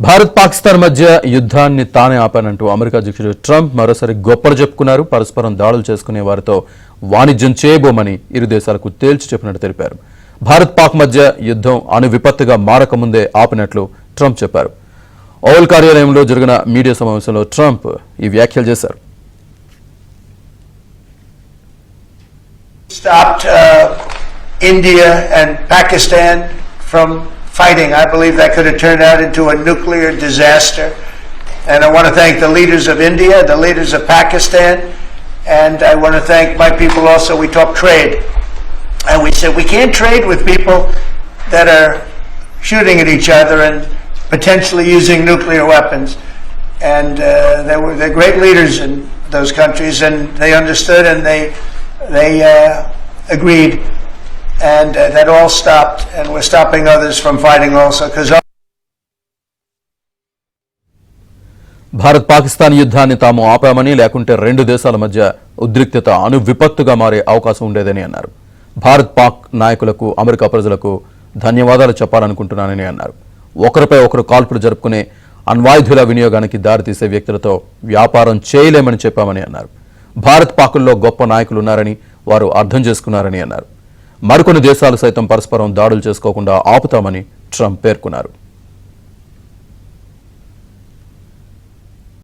భారత్ పాకిస్తాన్ మధ్య యుద్ధాన్ని తానే ఆపానంటూ అమెరికా అధ్యక్షుడు ట్రంప్ మరోసారి గొప్పలు చెప్పుకున్నారు. పరస్పరం దాడులు చేసుకునే వారితో వాణిజ్యం చేయబోమని ఇరు దేశాలకు తేల్చి చెప్పినట్టు తెలిపారు. భారత్ పాక్ మధ్య యుద్ధం అణు విపత్తుగా మారకముందే ఆపినట్లు ట్రంప్ చెప్పారు. ఓవల్ కార్యాలయంలో జరిగిన మీడియా సమావేశంలో ట్రంప్ ఈ వ్యాఖ్యలు చేశారు. Stopped India and Pakistan from fighting. I believe that could have turned out into a nuclear disaster. And I want to thank the leaders of India, the leaders of Pakistan, and I want to thank my people also. We talked trade, and we said we can't trade with people that are shooting at each other and potentially using nuclear weapons. And they're great leaders in those countries, and they understood, and they agreed, and that all stopped, and we're stopping others from fighting also, because Bharat Pakistan యుద్ధాన్ని తాము ఆపామని, లేకుంటే రెండు దేశాల మధ్య ఉద్రిక్తత అణు విపత్తుగా మారే అవకాశం ఉండేదని అన్నారు. భారత్ పాక్ నాయకులకు అమెరికా ప్రజలకు ధన్యవాదాలు చెప్పాలనుకుంటున్నానని అన్నారు. ఒకరిపై ఒకరు కాల్పులు జరుపుకునే అణ్వాయుధుల వినియోగానికి దారితీసే వ్యక్తులతో వ్యాపారం చేయలేమని చెప్పామని అన్నారు. భారత్ పాకుల్లో గొప్ప నాయకులున్నారని వారు అర్థం చేసుకున్నారని అన్నారు. మరికొన్ని దేశాలు సైతం పరస్పరం దాడులు చేసుకోకుండా ఆపుతామని ట్రంప్ పేర్కొన్నారు.